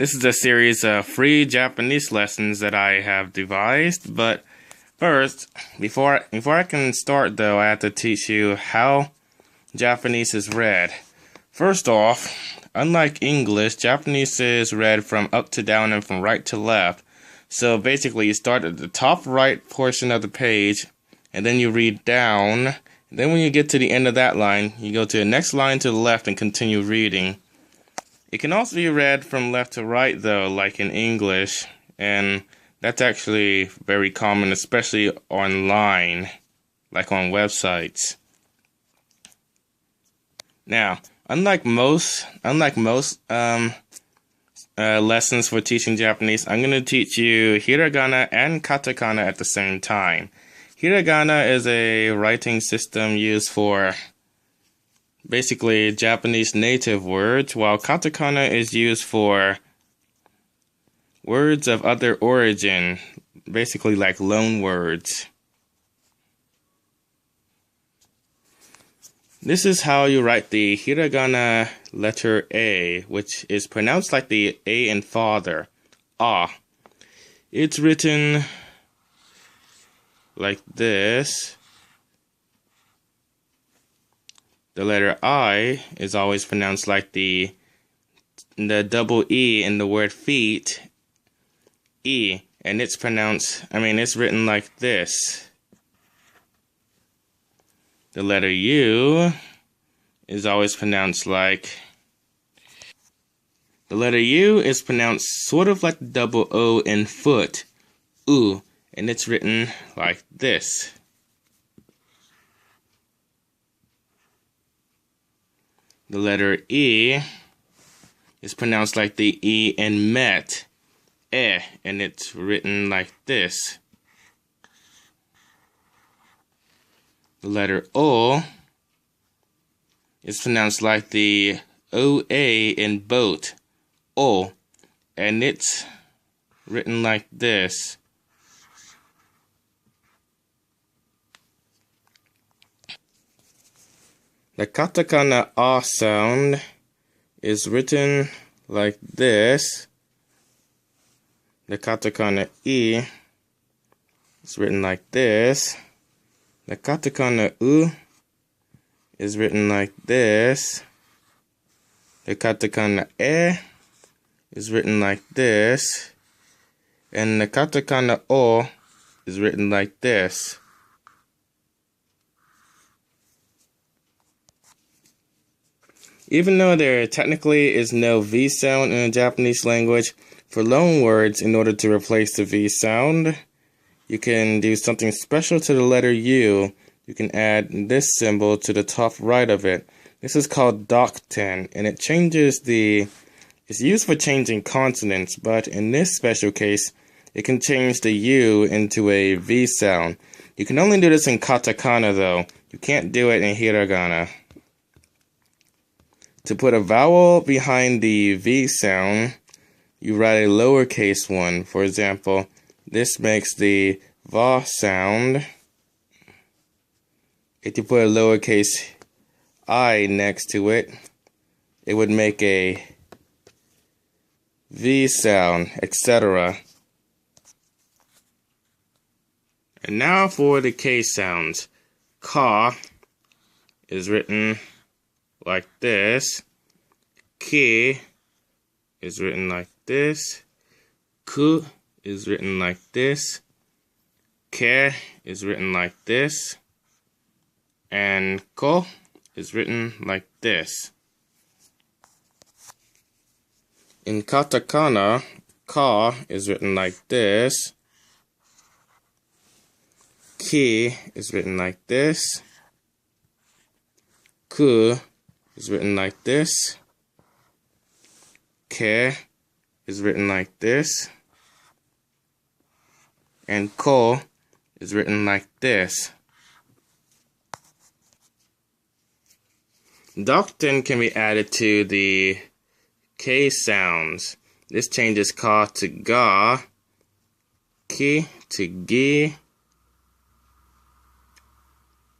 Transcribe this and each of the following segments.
This is a series of free Japanese lessons that I have devised, but first, before I can start though, I have to teach you how Japanese is read. First off, unlike English, Japanese is read from up to down and from right to left. So basically, you start at the top right portion of the page, and then you read down. And then when you get to the end of that line, you go to the next line to the left and continue reading. It can also be read from left to right, though, like in English, and that's actually very common, especially online, like on websites. Now, unlike most lessons for teaching Japanese, I'm going to teach you hiragana and katakana at the same time. Hiragana is a writing system used for basically Japanese native words, while katakana is used for words of other origin, basically like loan words. This is how you write the hiragana letter A, which is pronounced like the A in father, ah. It's written like this. The letter I is always pronounced like the double E in the word feet, E, and it's written like this. The letter U is always pronounced like, the letter U is pronounced sort of like the double O in foot, U, and it's written like this. The letter E is pronounced like the E in met, and it's written like this. The letter O is pronounced like the OA in boat, O, and it's written like this. The katakana A sound is written like this. The katakana E is written like this. The katakana U is written like this. The katakana E is written like this. And the katakana O is written like this. Even though there technically is no V sound in the Japanese language, for loan words, in order to replace the V sound, you can do something special to the letter U. You can add this symbol to the top right of it. This is called docten, and it's used for changing consonants, but in this special case, it can change the U into a V sound. You can only do this in katakana, though. You can't do it in hiragana. To put a vowel behind the V sound, you write a lowercase one. For example, this makes the va sound. If you put a lowercase I next to it, it would make a V sound, etc. And now for the K sounds. Ka is written like this. Ki is written like this. Ku is written like this. Ke is written like this. And ko is written like this. In katakana, ka is written like this. Ki is written like this. Ku is written like this. Ke is written like this. And ko is written like this. Docten can be added to the K sounds. This changes ka to ga, ki to gi,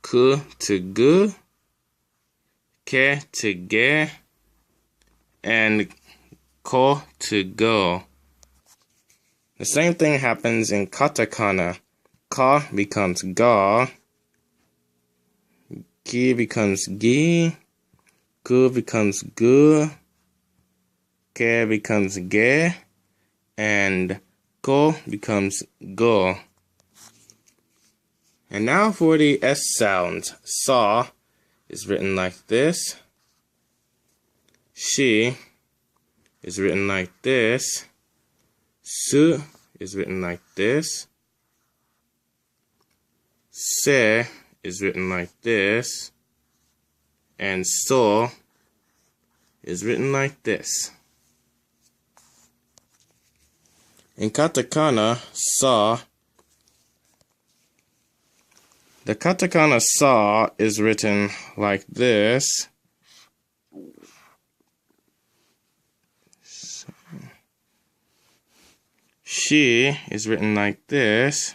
ku to gu, ke to ge, and ko to go. The same thing happens in katakana. Ka becomes ga, ki becomes gi, gu becomes gu, ke becomes ge, and ko becomes go. And now for the S sounds. Sa is written like this. She is written like this. Su is written like this. Se is written like this. And so is written like this. In katakana, sa, the katakana sa is written like this. She is written like this.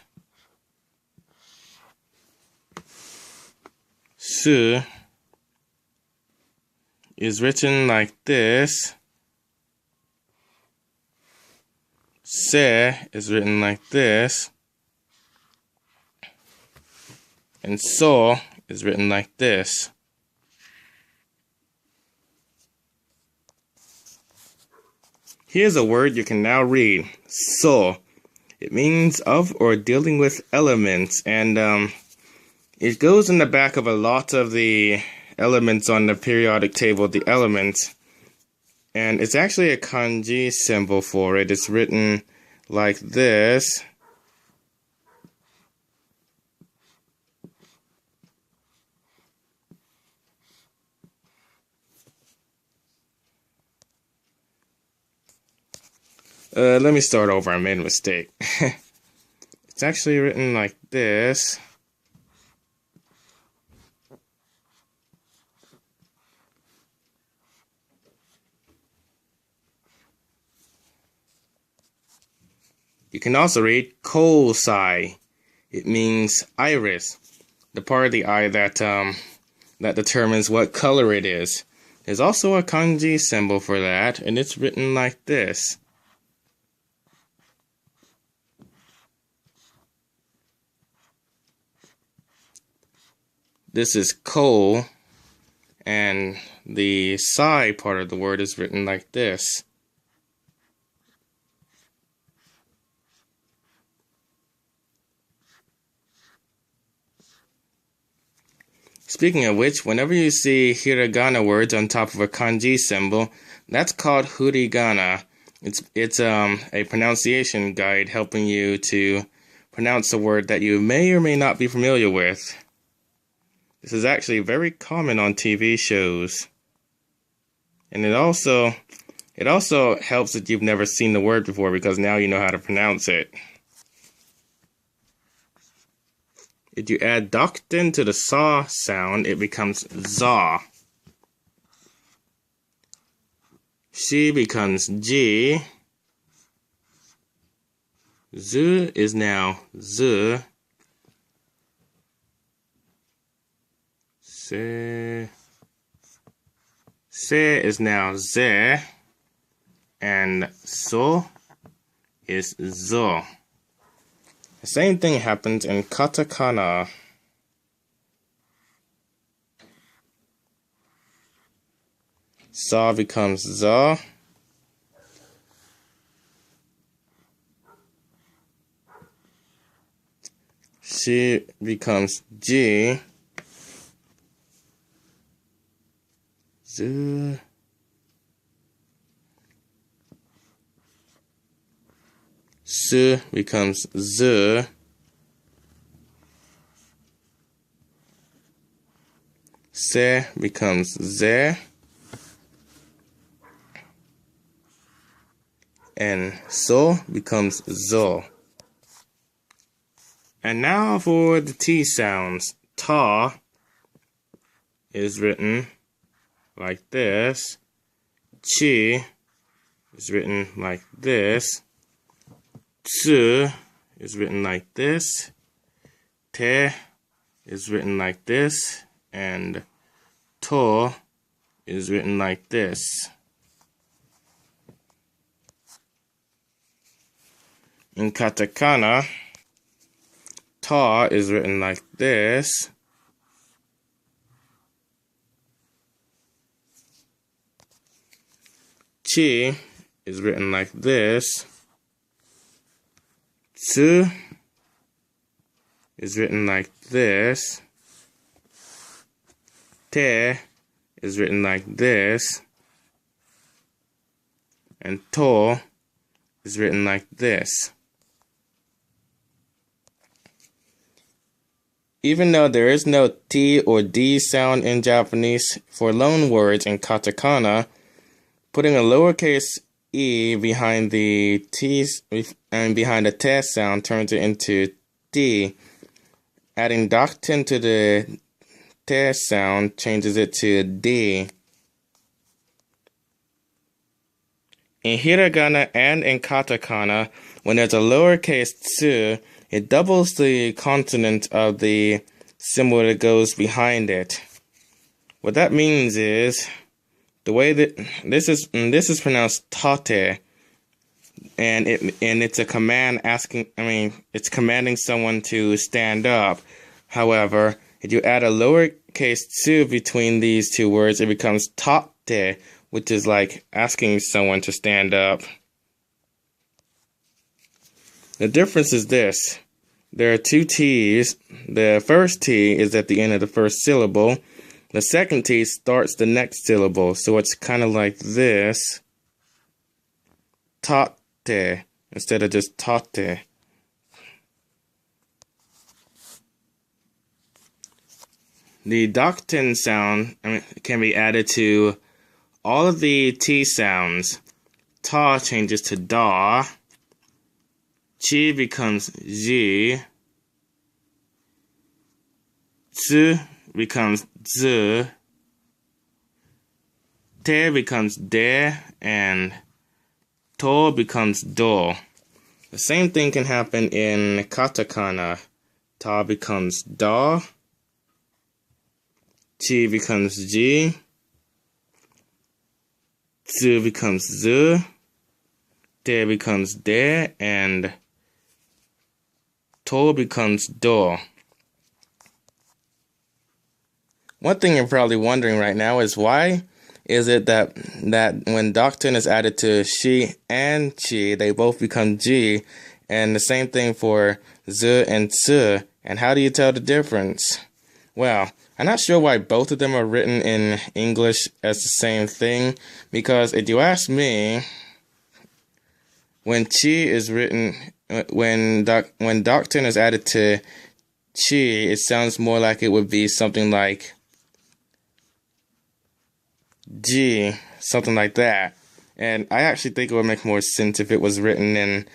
Su is written like this. Se is written like this. And so is written like this. Here's a word you can now read. So. It means of or dealing with elements, and it goes in the back of a lot of the elements on the periodic table, the elements. And it's actually a kanji symbol for it. It's written like this. Let me start over. I made a mistake. It's actually written like this. You can also read kousai. It means iris, the part of the eye that determines what color it is. There's also a kanji symbol for that, and it's written like this. This is ko, and the sai part of the word is written like this. Speaking of which, whenever you see hiragana words on top of a kanji symbol, that's called furigana. It's a pronunciation guide helping you to pronounce a word that you may or may not be familiar with. This is actually very common on TV shows. And it also helps that you've never seen the word before, because now you know how to pronounce it. If you add dakten to the sa sound, it becomes za. She becomes ji. Zu is now z. Se is now ze, and so is zo. The same thing happens in katakana. Sa becomes za. She becomes ji. Z. Su becomes z. Se becomes ze. And so becomes zo. And now for the T sounds. Ta is written like this. Chi is written like this. Tsu is written like this. Te is written like this. And to is written like this. In katakana, ta is written like this. Chi is written like this. Tsu is written like this. Te is written like this. And to is written like this. Even though there is no T or D sound in Japanese for loan words in katakana, putting a lowercase e behind the T and behind the te sound turns it into T. Adding dakten to the te sound changes it to D. In hiragana and in katakana, when there's a lowercase tsu, it doubles the consonant of the symbol that goes behind it. What that means is the way that this is pronounced tate, and it's a command it's commanding someone to stand up. However, if you add a lowercase tsu between these two words, it becomes tate, which is like asking someone to stand up. The difference is this. There are two T's. The first T is at the end of the first syllable. The second T starts the next syllable. So it's kind of like this. Tate instead of just tate. The dakten sound can be added to all of the T sounds. Ta changes to da. Chi becomes ji. Tsu becomes z. Te becomes de. And to becomes do. The same thing can happen in katakana. Ta becomes da. Chi becomes ji. Tsu becomes z. Te becomes de. And to becomes do. One thing you're probably wondering right now is why is it that when dakten is added to shi and chi, they both become ji, and the same thing for z and tsu, and how do you tell the difference? Well, I'm not sure why both of them are written in English as the same thing, because if you ask me, when chi is written, when dakten is added to chi, it sounds more like it would be something like G, something like that. And I actually think it would make more sense if it was written in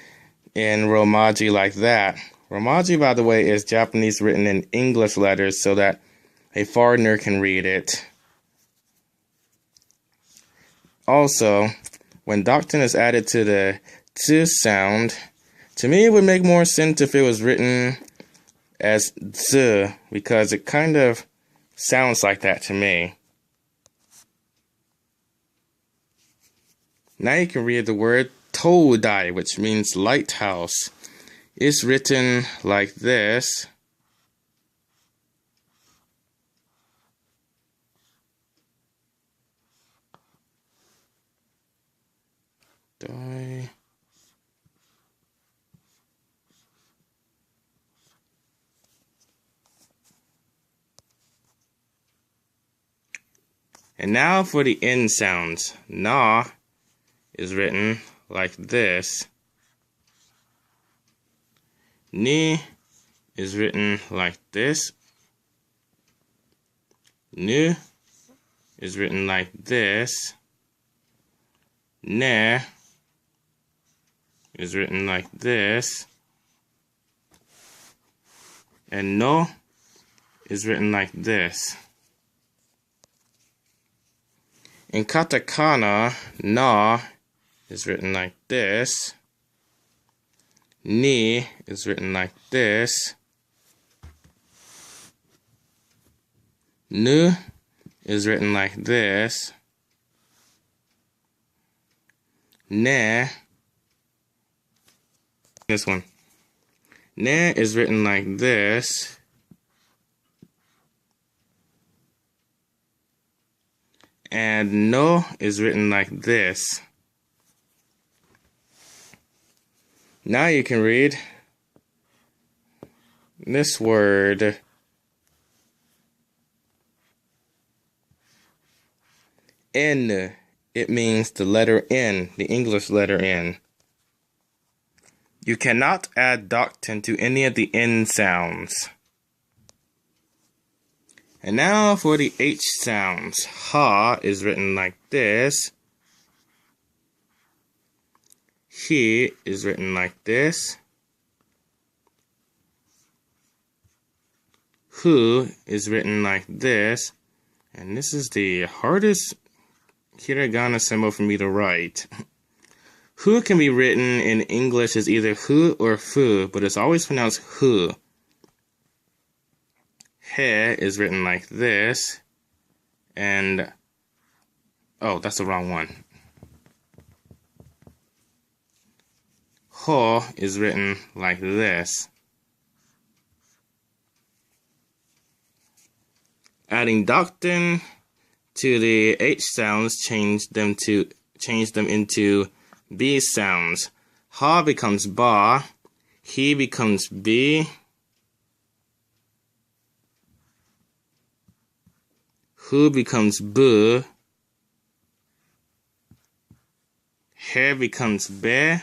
Romaji like that. Romaji, by the way, is Japanese written in English letters so that a foreigner can read it. Also, when dakten is added to the tsu sound, to me it would make more sense if it was written as tsu, because it kind of sounds like that to me. Now you can read the word todai, which means lighthouse. It's written like this. Dai. And now for the N sounds. Na is written like this. Ni is written like this. Nu is written like this. Ne is written like this. And no is written like this. In katakana, na is written like this. Ni is written like this. Nu is written like this. Ne This one. Ne is written like this. And no is written like this. Now you can read this word. N. It means the letter N, the English letter N. You cannot add doctin to any of the N sounds. And now for the H sounds. Ha is written like this. He is written like this. Hu is written like this. And this is the hardest hiragana symbol for me to write. Hu can be written in English as either hu or fu, but it's always pronounced hu. He is written like this, and oh, that's the wrong one. Ho is written like this. Adding doctin to the H sounds change them into B sounds. Ha becomes ba, he becomes B, hu becomes bu, he becomes be,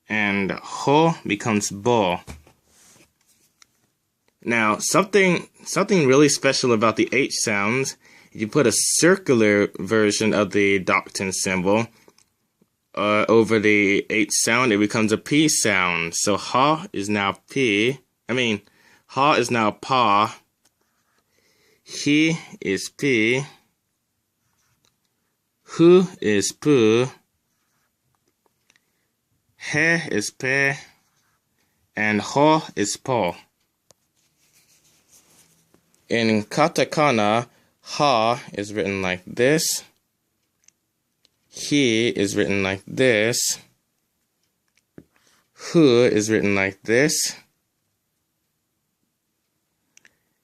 and ho becomes bo. Now, something really special about the H sounds, if you put a circular version of the doctin symbol over the H sound, it becomes a P sound. So ha is now P. Ha is now pa. He is P. Hu is pu. He is pe. And ho is po. In katakana, ha is written like this. He is written like this. Hu is written like this.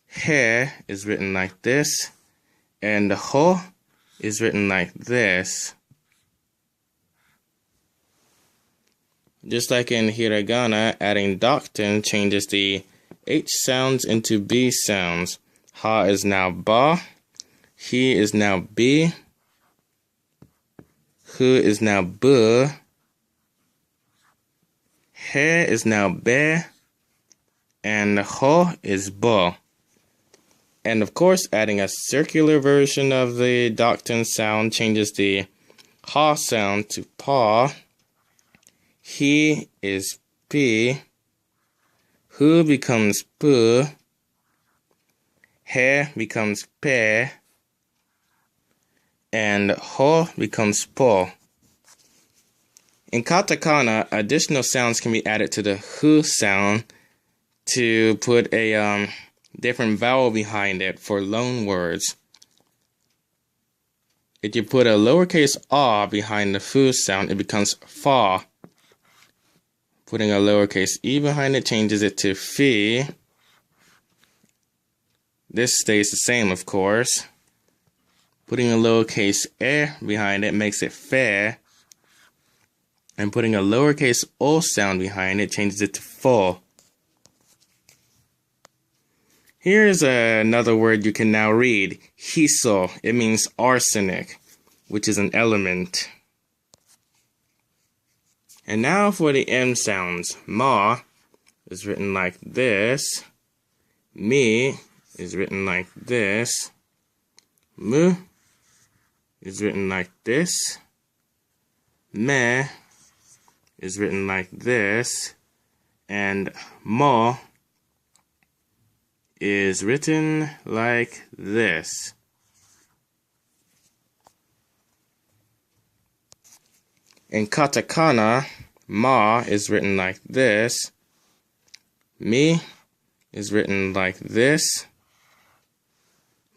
He is written like this. And ho is written like this. Just like in hiragana, adding doctin changes the H sounds into B sounds. Ha is now ba. He is now B. Hu is now bu. He is now be. And ho is bo. And of course, adding a circular version of the doctin sound changes the ha sound to pa. He is P. Hu becomes pu. He becomes pe. And ho becomes po. In katakana, additional sounds can be added to the hu sound to put a different vowel behind it for loan words. If you put a lowercase a behind the fu sound, it becomes fa. Putting a lowercase e behind it changes it to fi. This stays the same, of course. Putting a lowercase e behind it makes it fe. And putting a lowercase o sound behind it changes it to fo. Here's another word you can now read. Hiso. It means arsenic, which is an element. And now for the M sounds. Ma is written like this. Mi is written like this. Mu is written like this. Me is written like this. And mo is written like this. In katakana, ma is written like this. Mi is written like this.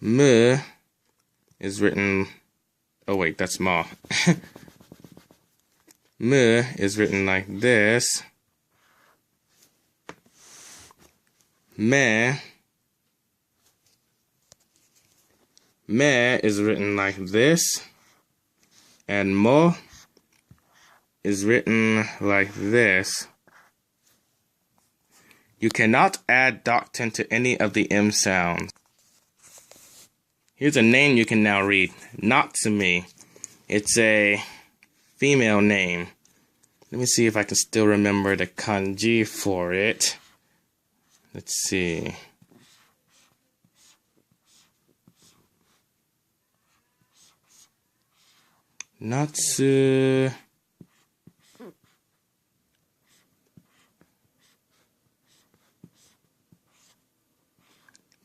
Mu is written, oh wait, that's ma. M is written like this. Me is written like this. And mo is written like this. You cannot add doctin to any of the M sounds. Here's a name you can now read. Natsumi. It's a female name. Let me see if I can still remember the kanji for it. Let's see. Natsu.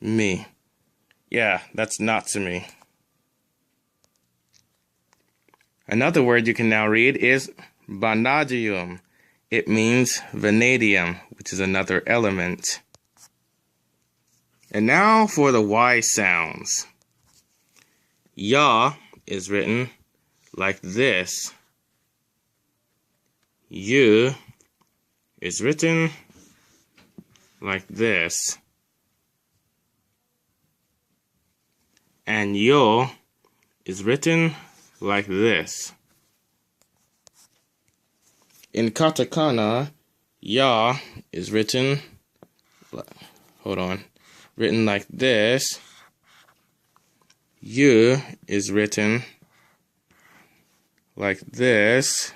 Me. Yeah, that's Natsumi. Another word you can now read is vanadium. It means vanadium, which is another element. And now for the Y sounds. Ya is written like this. You is written like this. And yo is written like this. In katakana, ya is written, written like this. You is written like this.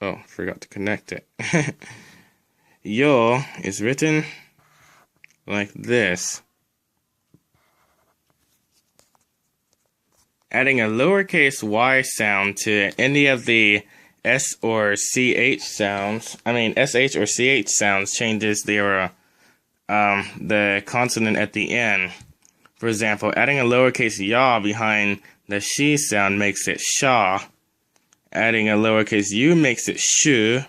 Oh, forgot to connect it. Yo is written like this. Adding a lowercase y sound to any of the S or CH sounds, SH or CH sounds changes the consonant at the end. For example, adding a lowercase ya behind the she sound makes it sha. Adding a lowercase u makes it shu.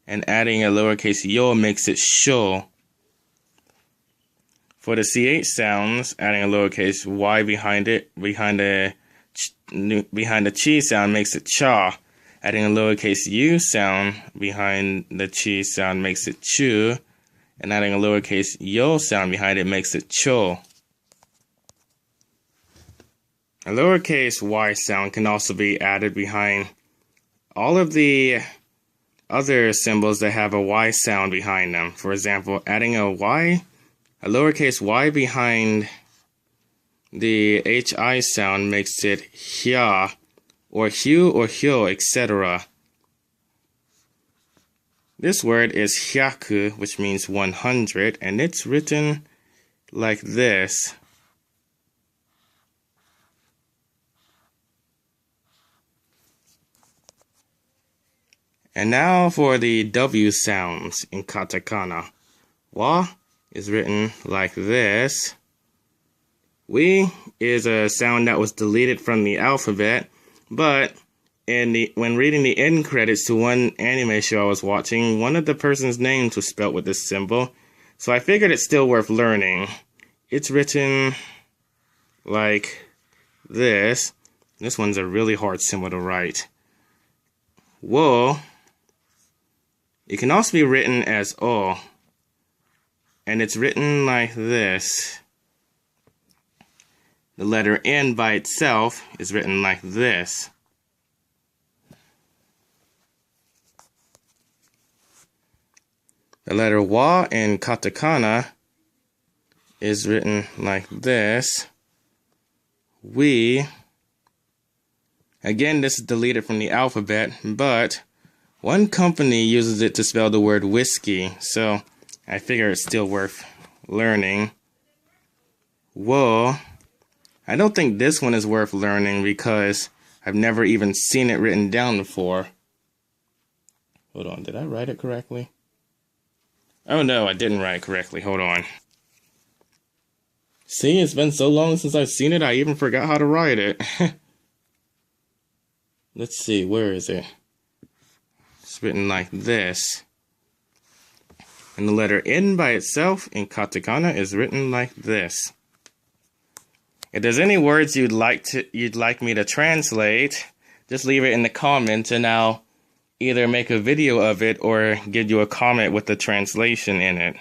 And adding a lowercase yo makes it sho. For the CH sounds, adding a lowercase y behind the chi sound makes it cha. Adding a lowercase u sound behind the chi sound makes it chu. And adding a lowercase yo sound behind it makes it cho. A lowercase y sound can also be added behind all of the other symbols that have a y sound behind them. For example, adding a lowercase y behind the hi sound makes it hya, or hyu, or hyo, etc. This word is hyaku, which means 100, and it's written like this. And now for the W sounds in katakana. Wa is written like this. We is a sound that was deleted from the alphabet, but when reading the end credits to one anime show I was watching, one of the person's names was spelled with this symbol, so I figured it's still worth learning. It's written like this. This one's a really hard symbol to write. Wo. It can also be written as O, and it's written like this. The letter N by itself is written like this. The letter Wa in katakana is written like this. We. Again, this is deleted from the alphabet, but one company uses it to spell the word whiskey, so I figure it's still worth learning. Wo. I don't think this one is worth learning because I've never even seen it written down before. Hold on, did I write it correctly? Oh no, I didn't write it correctly. Hold on. See, it's been so long since I've seen it, I even forgot how to write it. Let's see, where is it? It's written like this. And the letter N by itself in katakana is written like this. If there's any words you'd like me to translate, just leave it in the comments and I'll either make a video of it or give you a comment with the translation in it.